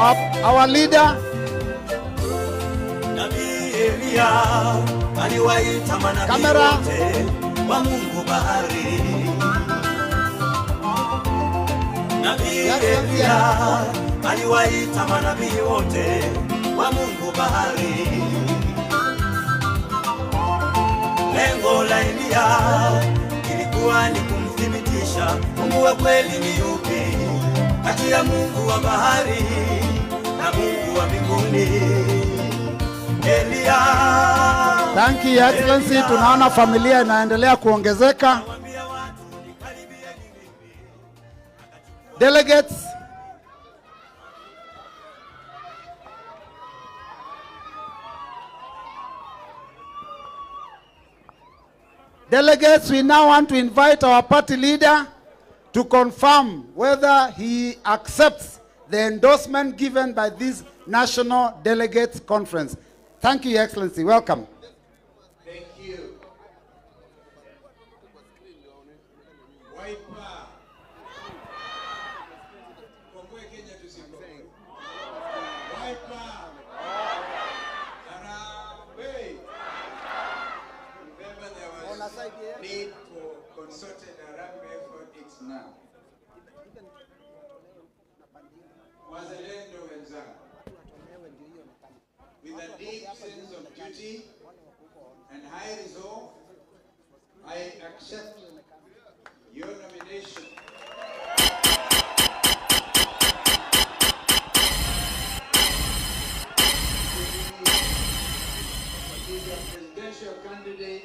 our leader. Camera. Aliwaita manabii wote wa Mungu bahari. Lengo la Elia ilikuwa ni kumthibitisha Mungu wa kweli ni yupi kati ya Mungu wa bahari na Mungu wa mbinguni. Elia. Thank you, Your Excellency. Tunaona familia inaendelea kuongezeka. Delegates, we now want to invite our party leader to confirm whether he accepts the endorsement given by this National Delegates Conference. Thank you, Your Excellency. Welcome. Thank you. Need for concerted Harambee effort, it's now. Wazalendo wenzangu, with a deep sense of duty and high resolve, I accept your nomination to be the presidential candidate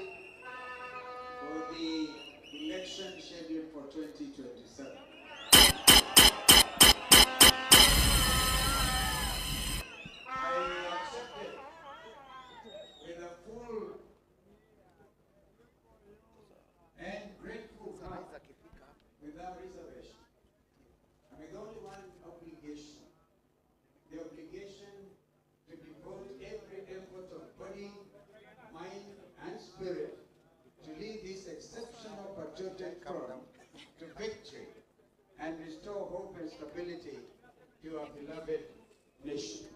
for the election scheduled for 2027. I accept it with a full and grateful heart, without reservation. And with only one obligation, the obligation to devote every effort of body, mind, and spirit to lead this exceptional patriotic forum to victory and restore hope and stability to our beloved nation.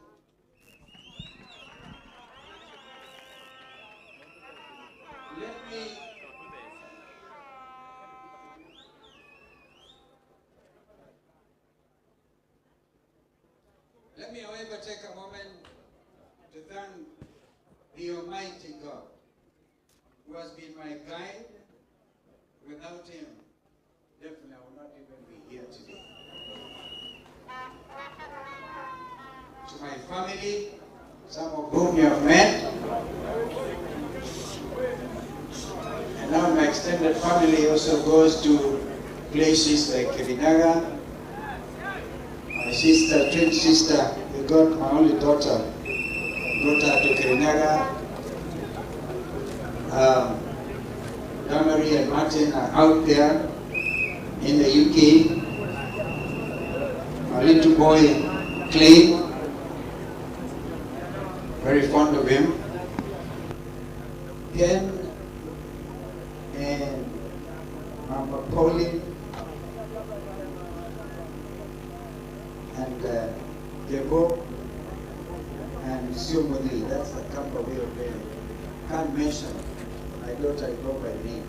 Let me, however, take a moment to thank the Almighty God, who has been my guide. Without him, definitely I would not even be here today. To my family, some of whom you have met, and now my extended family also goes to places like Kirinaga. My sister, twin sister, they got my only daughter, got her to Kirinaga. Damari and Martin are out there in the UK. My little boy, Clay, very fond of him. Ken and Mama Pauline and Debo and Siomodi. That's the camp of your name. Can't mention my daughter, I know by name.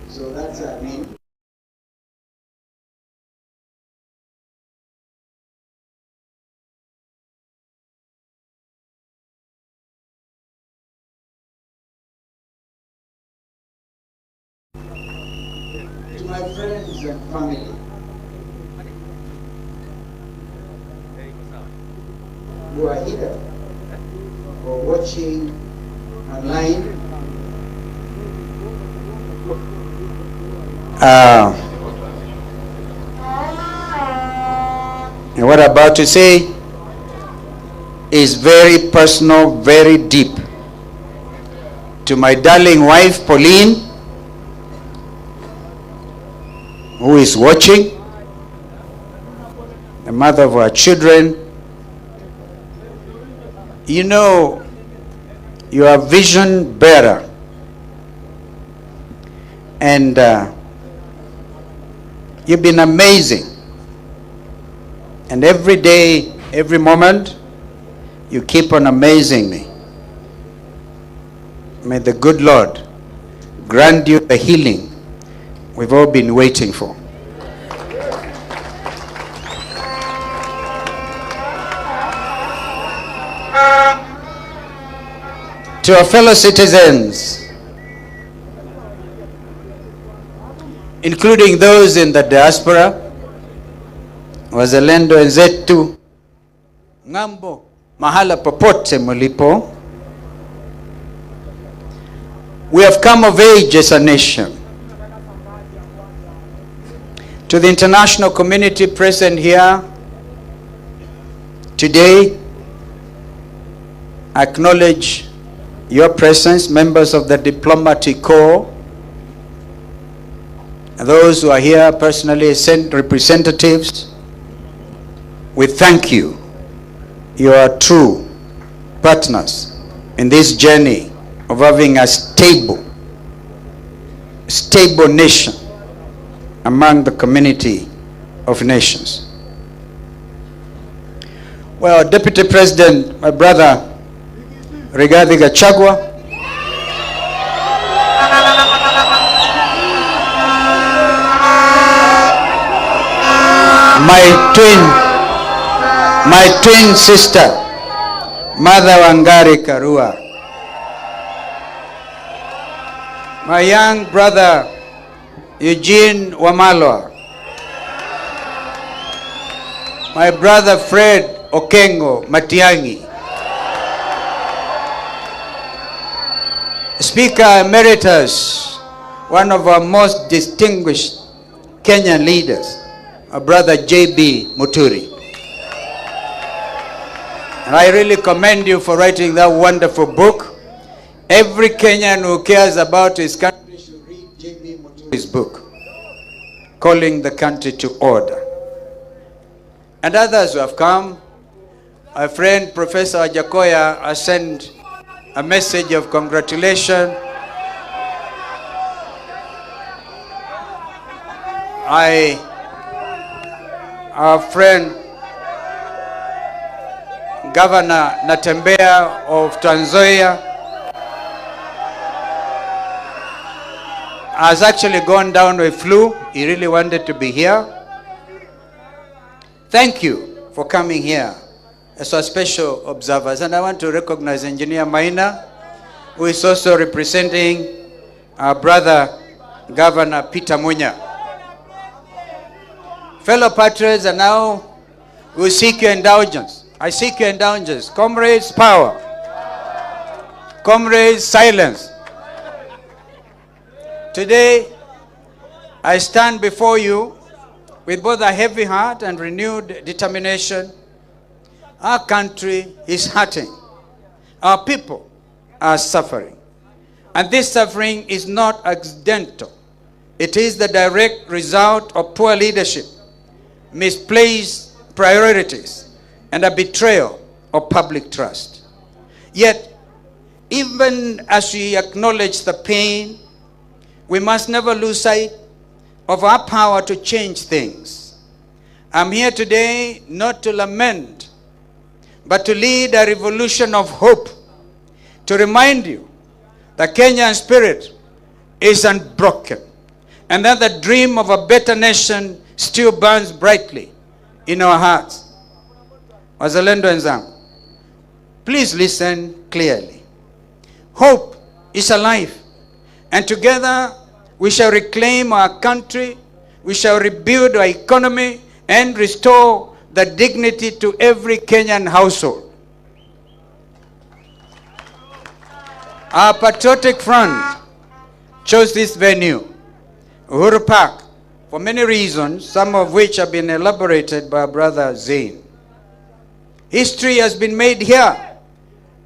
So that's her name. To my friends and family, who are here or watching online, and what I'm about to say is very personal, very deep. To my darling wife, Pauline, who is watching, the mother of our children, you know, you are a vision bearer. And you've been amazing. And every day, every moment, you keep on amazing me. May the good Lord grant you the healing we've all been waiting for. To our fellow citizens, including those in the diaspora, wazalendo wenzetu, ngambo, mahala popote mulipo, we have come of age as a nation. To the international community present here today, I acknowledge your presence, members of the diplomatic corps, and those who are here personally sent representatives. We thank you. You are true partners in this journey of having a stable nation among the community of nations. Well, Deputy President, my brother, Rigathi Gachagua, my twin sister, Mother Wangari Karua, my young brother, Eugene Wamalwa, my brother Fred Okengo Matiangi, Speaker Emeritus, one of our most distinguished Kenyan leaders, our brother J.B. Muturi. And I really commend you for writing that wonderful book. Every Kenyan who cares about his country should read J.B. Muturi's book, Calling the Country to Order. And others who have come, my friend Professor Ajakoya has sent a message of congratulation. Our friend Governor Mutembei of Tanzania has actually gone down with flu. He really wanted to be here. Thank you for coming here as our special observers. And I want to recognize Engineer Maina, who is also representing our brother, Governor Peter Munya. Fellow patriots, and now we seek your indulgence. I seek your indulgence. Comrades, power. Comrades, silence. Today, I stand before you with both a heavy heart and renewed determination. Our country is hurting. Our people are suffering. And this suffering is not accidental. It is the direct result of poor leadership, misplaced priorities, and a betrayal of public trust. Yet, even as we acknowledge the pain, we must never lose sight of our power to change things. I'm here today not to lament, but to lead a revolution of hope, to remind you the Kenyan spirit is unbroken, and that the dream of a better nation still burns brightly in our hearts. Wazalendo wenzangu, please listen clearly. Hope is alive, and together we shall reclaim our country, we shall rebuild our economy, and restore the dignity to every Kenyan household. Our patriotic front chose this venue, Uhuru Park, for many reasons, some of which have been elaborated by our brother Zain. History has been made here,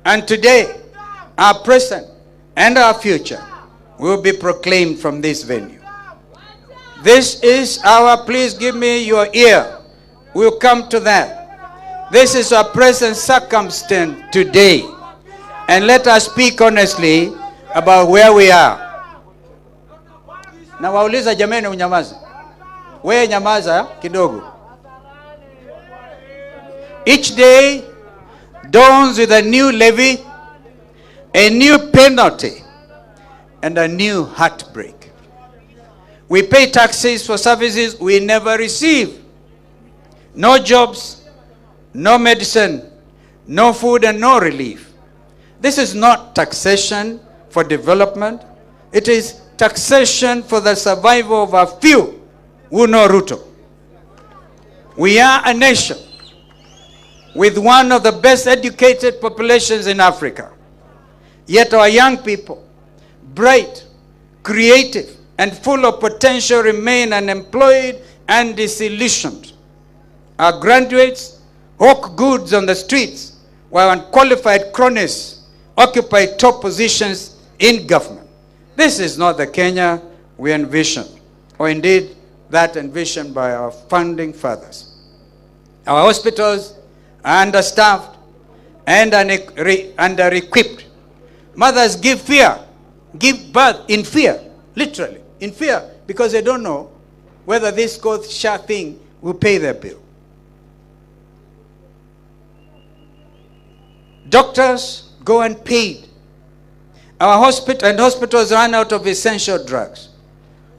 and today, our present and our future will be proclaimed from this venue. This is our, please give me your ear. We'll come to that. This is our present circumstance today. And let us speak honestly about where we are. Na wauliza jameni unyamaza. Wewe nyamaza kidogo. Each day dawns with a new levy, a new penalty, and a new heartbreak. We pay taxes for services we never receive. No jobs, no medicine, no food, and no relief. This is not taxation for development. It is taxation for the survival of a few who know Ruto. We are a nation with one of the best educated populations in Africa. Yet our young people, bright, creative, and full of potential, remain unemployed and disillusioned. Our graduates hawk goods on the streets, while unqualified cronies occupy top positions in government. This is not the Kenya we envisioned, or indeed that envisioned by our founding fathers. Our hospitals are understaffed and under-equipped. Mothers give birth in fear, literally, in fear, because they don't know whether this COVID thing will pay their bill. Doctors go unpaid. Our hospitals run out of essential drugs.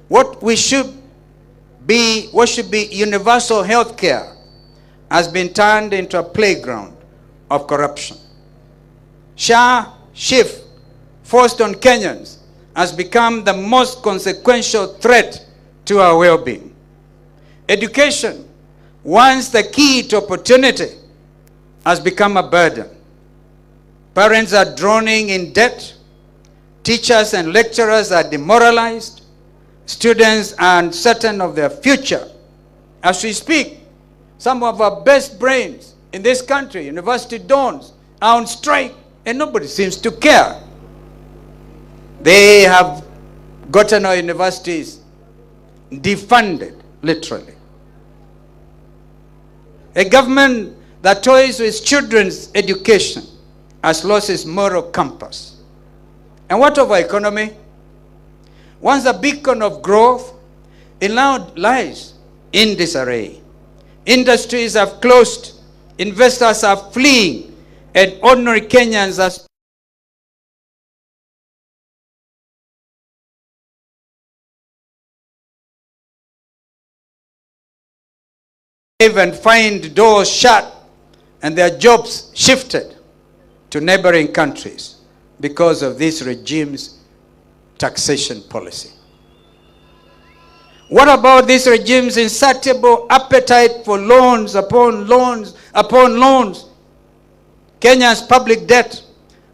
What should be universal health care has been turned into a playground of corruption. Shift forced on Kenyans has become the most consequential threat to our well-being. Education, once the key to opportunity, has become a burden. Parents are drowning in debt. Teachers and lecturers are demoralized. Students are uncertain of their future. As we speak, some of our best brains in this country, university dons, are on strike, and nobody seems to care. They have gotten our universities defunded, literally. A government that toys with children's education has lost its moral compass. And what of our economy? Once a beacon of growth, it now lies in disarray. Industries have closed, investors are fleeing, and ordinary Kenyans are and find doors shut and their jobs shifted to neighboring countries because of this regime's taxation policy. What about this regime's insatiable appetite for loans upon loans upon loans? Kenya's public debt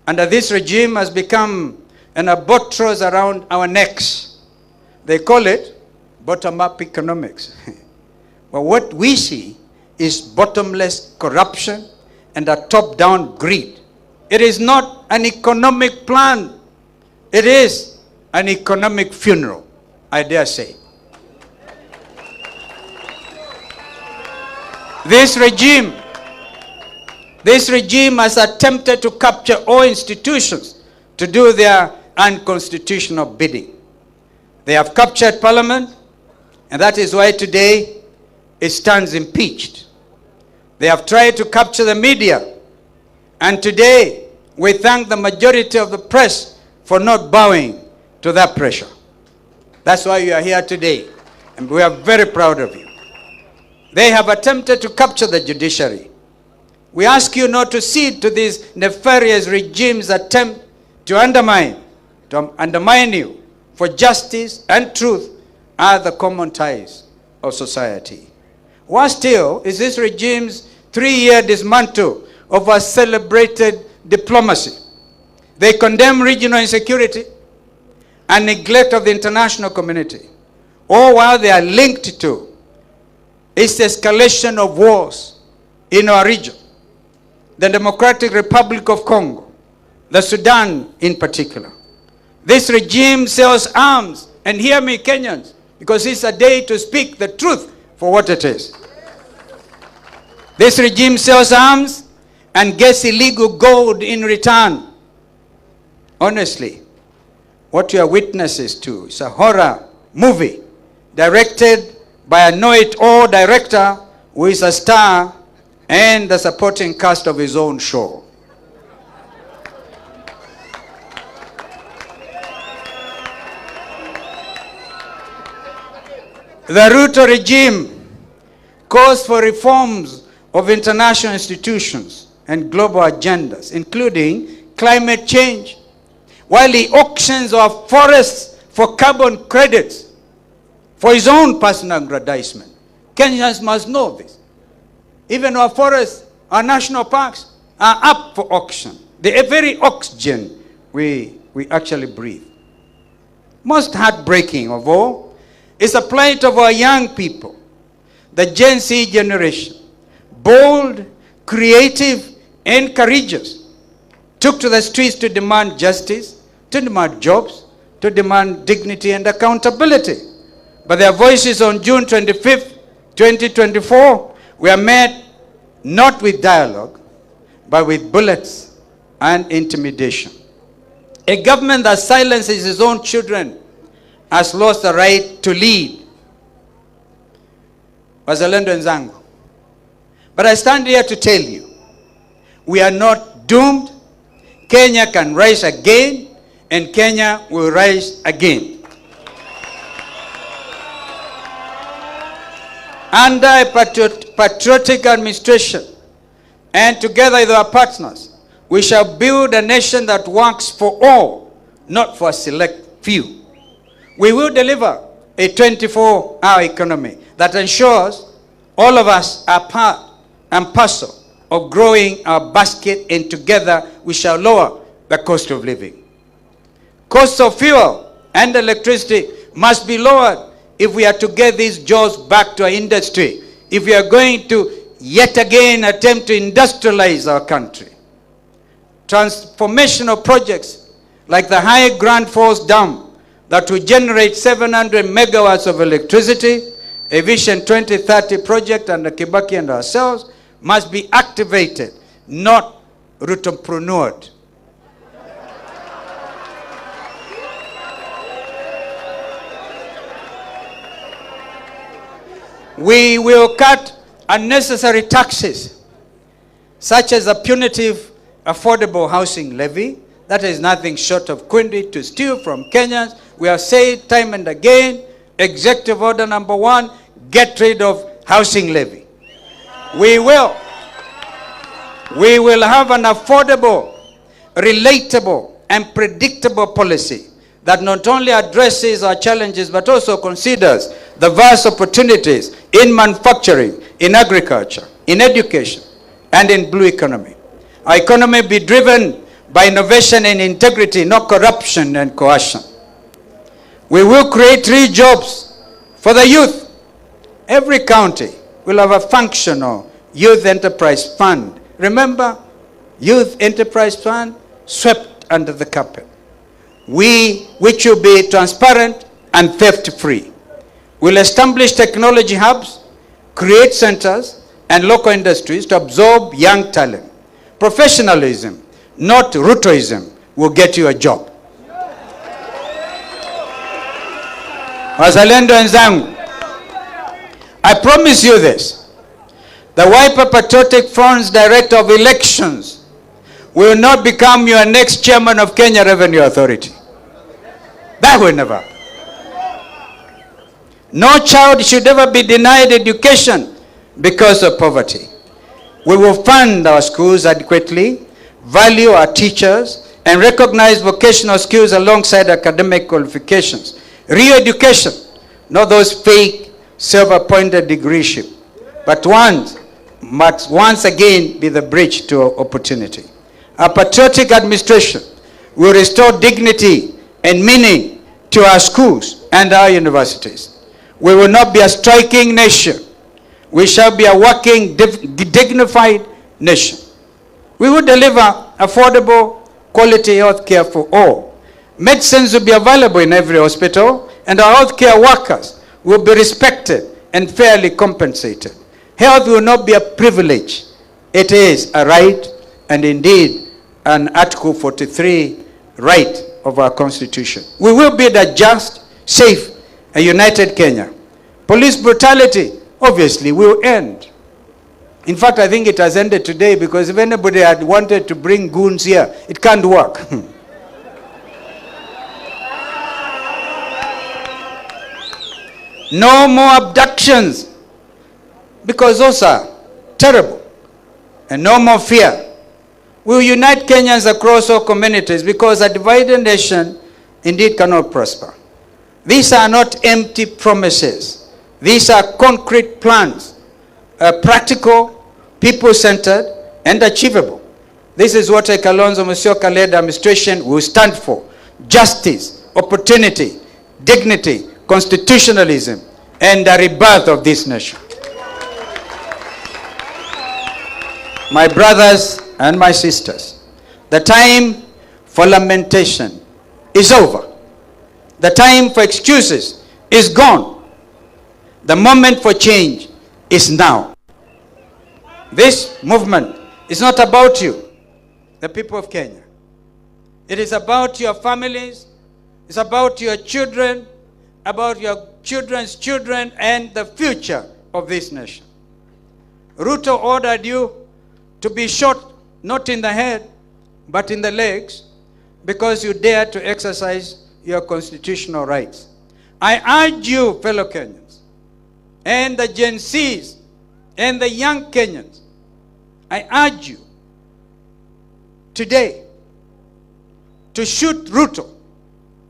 under this regime has become an albatross around our necks. They call it bottom-up economics. But what we see is bottomless corruption and a top-down greed. It is not an economic plan. It is an economic funeral, I dare say. This regime has attempted to capture all institutions to do their unconstitutional bidding. They have captured Parliament, and that is why today it stands impeached. They have tried to capture the media, and today we thank the majority of the press for not bowing to that pressure. That's why you are here today, and we are very proud of you. They have attempted to capture the judiciary. We ask you not to cede to these nefarious regimes' attempt to undermine you, for justice and truth are the common ties of society. Worse still is this regime's 3-year dismantle of our celebrated diplomacy. They condemn regional insecurity and neglect of the international community, all while they are linked to its escalation of wars in our region, the Democratic Republic of Congo, the Sudan in particular. This regime sells arms, and hear me, Kenyans, because it's a day to speak the truth for what it is. This regime sells arms and gets illegal gold in return. Honestly, what you are witnesses to is a horror movie directed by a know-it-all director who is a star and the supporting cast of his own show. The Ruto regime calls for reforms of international institutions and global agendas, including climate change, while he auctions our forests for carbon credits for his own personal aggrandizement. Kenyans must know this. Even our forests, our national parks are up for auction. The very oxygen we actually breathe. Most heartbreaking of all is the plight of our young people, the Gen Z generation, bold, creative, and courageous, took to the streets to demand justice, to demand jobs, to demand dignity and accountability. But their voices on June 25th, 2024 were met not with dialogue, but with bullets and intimidation. A government that silences its own children has lost the right to lead. Wazalendo wenzangu. But I stand here to tell you, we are not doomed. Kenya can rise again, and Kenya will rise again. Under a patriotic administration, and together with our partners, we shall build a nation that works for all, not for a select few. We will deliver a 24-hour economy that ensures all of us are part and parcel of growing our basket, and together we shall lower the cost of living. Costs of fuel and electricity must be lowered if we are to get these jobs back to our industry, if we are going to yet again attempt to industrialize our country. Transformational projects like the High Grand Falls Dam that will generate 700 megawatts of electricity, a Vision 2030 project under Kibaki and ourselves, must be activated, not Ruto-preneured. We will cut unnecessary taxes, such as the punitive affordable housing levy. That is nothing short of quindy to steal from Kenyans. We have said time and again, Executive Order number 1, get rid of housing levy. We will have an affordable, relatable, and predictable policy that not only addresses our challenges, but also considers the vast opportunities in manufacturing, in agriculture, in education, and in blue economy. Our economy be driven by innovation and integrity, not corruption and coercion. We will create real jobs for the youth. Every county will have a functional youth enterprise fund. Remember, youth enterprise fund swept under the carpet. Which will be transparent and theft-free. We'll establish technology hubs, create centers, and local industries to absorb young talent. Professionalism, not Rutoism, will get you a job. Wazalendo wenzangu, I promise you this. The Wiper Patriotic Front's Director of Elections will not become your next chairman of Kenya Revenue Authority. That will never happen. No child should ever be denied education because of poverty. We will fund our schools adequately, value our teachers, and recognize vocational skills alongside academic qualifications. Real education, not those fake self-appointed degreeship, but must once again be the bridge to opportunity. Our patriotic administration will restore dignity and meaning to our schools and our universities. We will not be a striking nation. We shall be a working, dignified nation. We will deliver affordable, quality health care for all. Medicines will be available in every hospital, and our healthcare workers will be respected and fairly compensated. Health will not be a privilege. It is a right, and indeed an Article 43 right of our Constitution. We will build a just, safe, and united Kenya. Police brutality, obviously, will end. In fact, I think it has ended today, because if anybody had wanted to bring goons here, it can't work. No more abductions, because those are terrible. And no more fear. We will unite Kenyans across all communities, because a divided nation indeed cannot prosper. These are not empty promises. These are concrete plans, practical, people-centered, and achievable. This is what a Kalonzo Musyoka-led administration will stand for: justice, opportunity, dignity, constitutionalism, and the rebirth of this nation. My brothers and my sisters, the time for lamentation is over. The time for excuses is gone. The moment for change is now. This movement is not about you, the people of Kenya. It is about your families. It's about your children, about your children's children, and the future of this nation. Ruto ordered you to be shot not in the head, but in the legs, because you dared to exercise your constitutional rights. I urge you, fellow Kenyans, and the Gen Zs, and the young Kenyans, I urge you today to shoot Ruto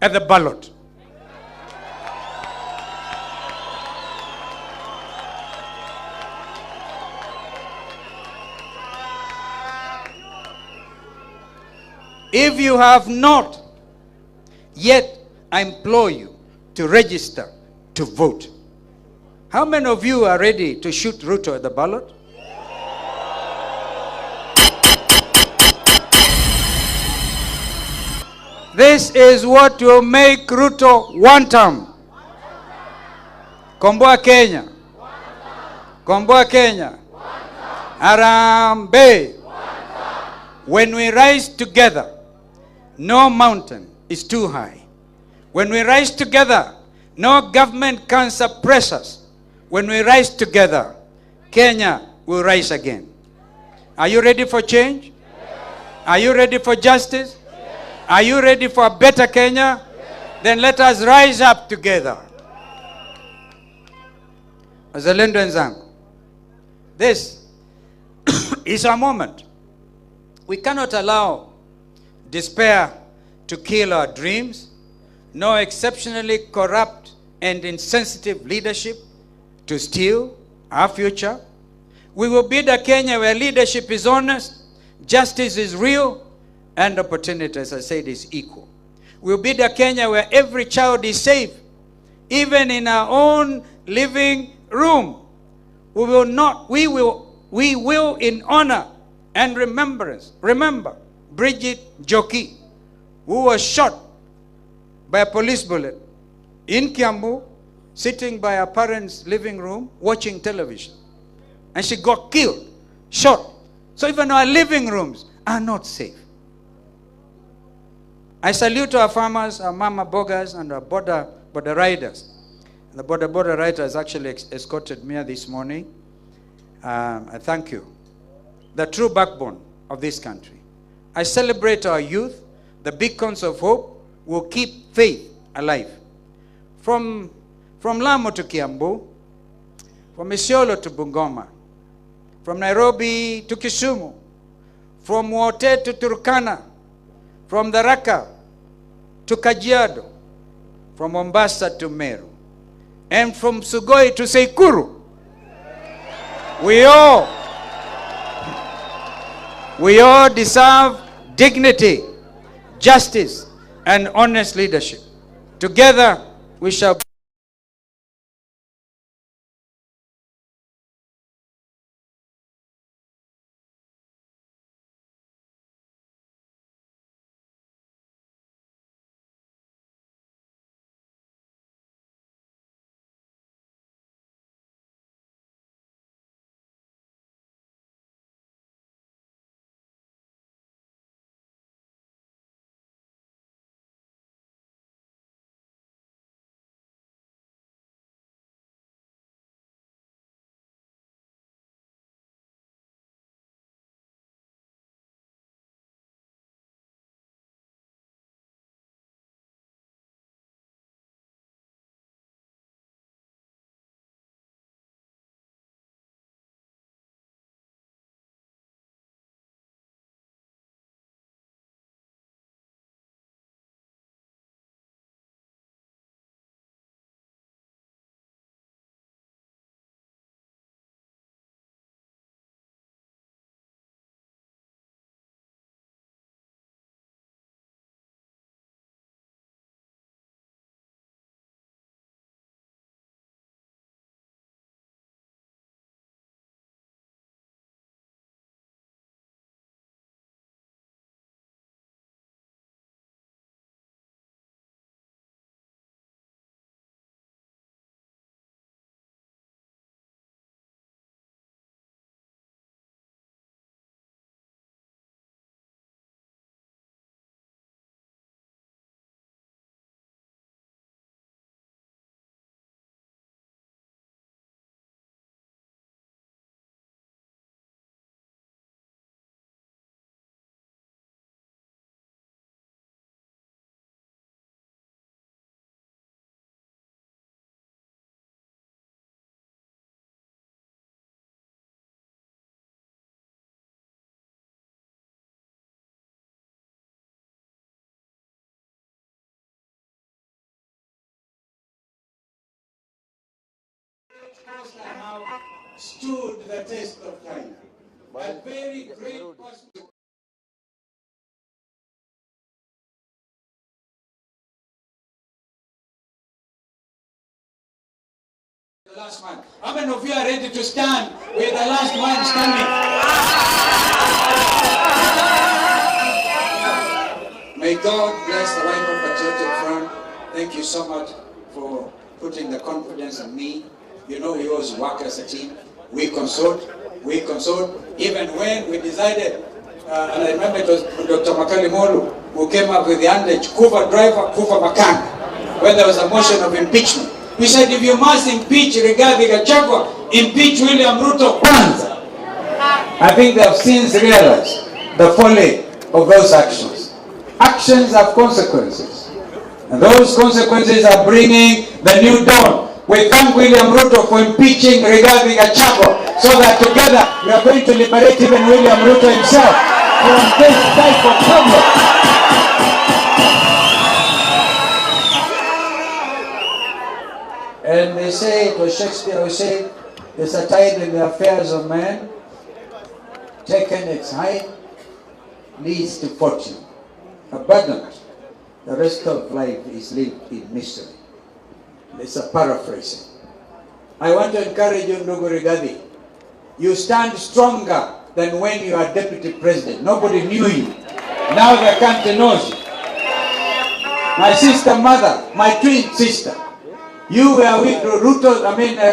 at the ballot. If you have not yet, I implore you to register to vote. How many of you are ready to shoot Ruto at the ballot? This is what will make Ruto one term. Komboa Kenya. Komboa Kenya. Harambee. When we rise together, no mountain is too high. When we rise together, no government can suppress us. When we rise together, Kenya will rise again. Are you ready for change? Are you ready for justice? Are you ready for a better Kenya? Then let us rise up together. Wazalendo wenzangu, this is our moment. We cannot allow despair to kill our dreams, nor exceptionally corrupt and insensitive leadership to steal our future. We will build a Kenya where leadership is honest, justice is real, and opportunity, as I said, is equal. We'll build a Kenya where every child is safe, even in our own living room. We will in honor and remembrance, remember Bridget Joki, who was shot by a police bullet in Kiambu, sitting by her parents' living room, watching television. And she got killed, shot. So even our living rooms are not safe. I salute our farmers, our mama boggers, and our border riders. The border riders actually escorted me this morning. I thank you. The true backbone of this country. I celebrate our youth, the beacons of hope, will keep faith alive. From Lamu to Kiambu, from Isiolo to Bungoma, from Nairobi to Kisumu, from Wote to Turkana, from Tharaka to Kajiado, from Mombasa to Meru, and from Sugoi to Seikuru. We all deserve dignity, justice, and honest leadership. Together, we shall Coast have stood the test of time. A very great cost. The last man. How many of you are ready to stand with the last man standing? May God bless the wife of Patriotic Front. Thank you so much for putting the confidence in me. You know, we always work as a team. We consult. Even when we decided, and I remember it was Dr. Makali Molu who came up with the adage, Kuva driver, Kuva makanga, when there was a motion of impeachment. We said, if you must impeach Rigathi Gachagua, impeach William Ruto kwanza. I think they have since realized the folly of those actions. Actions have consequences. And those consequences are bringing the new dawn. We thank William Ruto for impeaching Rigathi Gachagua so that together we are going to liberate even William Ruto himself from this type of problem. And they say, it was Shakespeare who said, there's a tide in the affairs of man, taken its height, leads to fortune. Abundant. The rest of life is lived in mystery. It's a paraphrasing. I want to encourage you, Ndugu Rigathi. You stand stronger than when you are deputy president. Nobody knew you. Now the country knows you. My sister mother, my twin sister, you were with Ruto,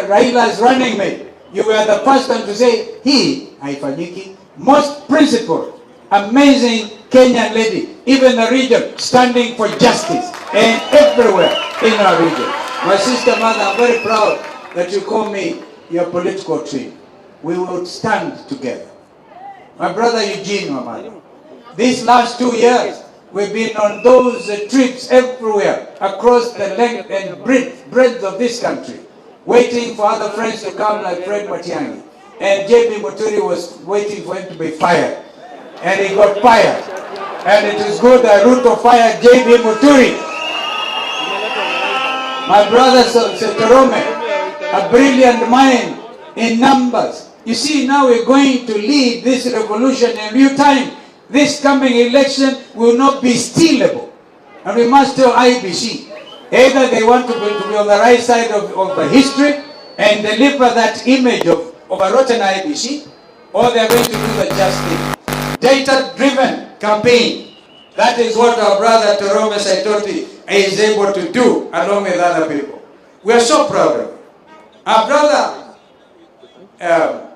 Raila's running mate. You were the first one to say, he, haifanyiki, most principled, amazing Kenyan lady, even the region, standing for justice, and everywhere in our region. My sister mother, I'm very proud that you call me your political twin. We will stand together. My brother Eugene, Mama, these last 2 years, we've been on those trips everywhere, across the length and breadth of this country, waiting for other friends to come like Fred Matiang'i. And J.B. Muturi was waiting for him to be fired. And he got fired. And it is good that Ruto fired J.B. Muturi. My brother Setorome, a brilliant mind in numbers. You see, now we're going to lead this revolution in real time. This coming election will not be stealable. And we must tell IBC, either they want to be on the right side of the history and deliver that image of a rotten IBC, or they're going to do the just thing. Data-driven campaign. That is what our brother Torome Saitoti is able to do along with other people. We are so proud of it. Our brother,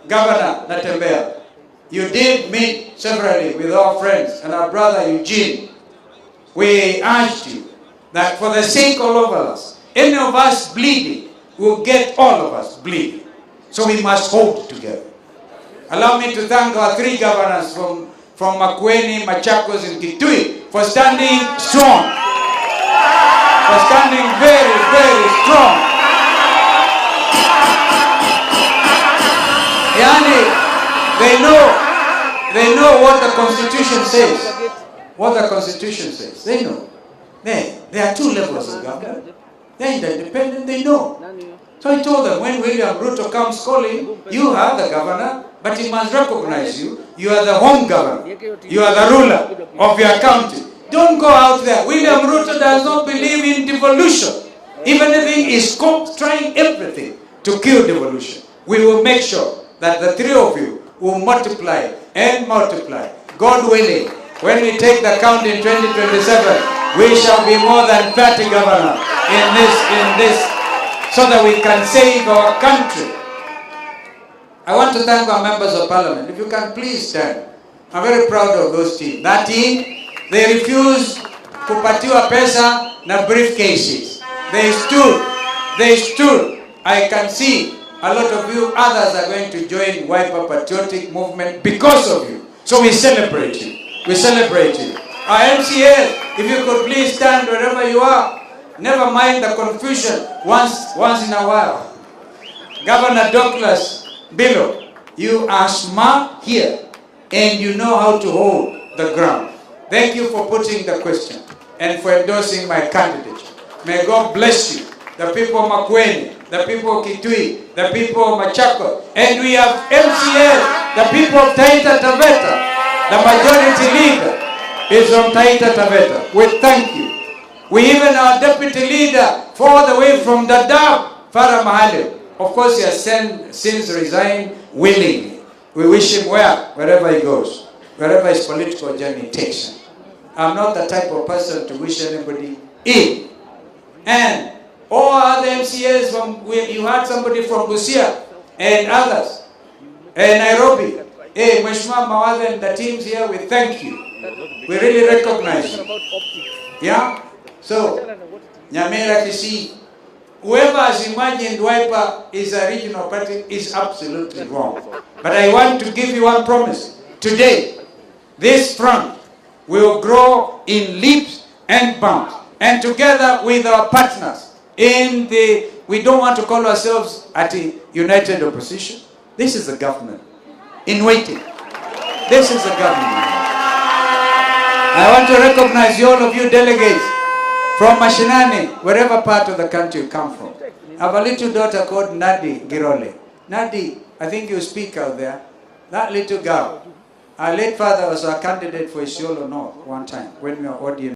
Governor Mutembei, you did meet severally with our friends and our brother Eugene. We asked you that for the sake of all of us, any of us bleeding will get all of us bleeding. So we must hold together. Allow me to thank our 3 governors from Makwiny, Machakos, and Kitui for standing strong. For standing very, very strong. Yani, they know what the Constitution says. What the Constitution says. They know. There are 2 levels of government. They're independent, they know. So I told them, when William Ruto comes calling, you are the governor, but he must recognize you. You are the home governor. You are the ruler of your county. Don't go out there. William Ruto does not believe in devolution. Even if he is trying everything to kill devolution, we will make sure that the 3 of you will multiply and multiply. God willing, when we take the count in 2027, we shall be more than 30 governors in this, so that we can save our country. I want to thank our members of parliament. If you can please stand. I'm very proud of those team. That team, they refused kupatiwa pesa na briefcases. They stood. I can see a lot of you others are going to join Wiper Patriotic Movement because of you. So we celebrate you. We celebrate you. Our MCAs, if you could please stand wherever you are. Never mind the confusion once in a while. Governor Douglas Bilo, you are smart here and you know how to hold the ground. Thank you for putting the question and for endorsing my candidature. May God bless you. The people of Makwiny, the people of Kitui, the people of Machako, and we have MCAs, the people of Taita Taveta. The majority leader is from Taita Taveta. We thank you. We even our deputy leader, all the way from Dadaab, Farah Mahalim. Of course, he has since resigned willingly. We wish him well wherever he goes, wherever his political journey takes him. I'm not the type of person to wish anybody ill. And all other MCAs, you had somebody from Busia and others, and Nairobi. Hey, Mheshimiwa Mawadha and the teams here, we thank you. We really recognize you. Yeah? So, Nyamira Kisii, whoever has imagined Wiper is a regional party is absolutely wrong. But I want to give you one promise. Today, this front will grow in leaps and bounds. And together with our partners we don't want to call ourselves at the united opposition. This is the government in waiting. This is the government. I want to recognize all of you delegates from Mashinani, wherever part of the country you come from. I have a little daughter called Nadi Girole. Nadi, I think you speak out there. That little girl. Our late father was a candidate for Isiolo North one time when we were audience.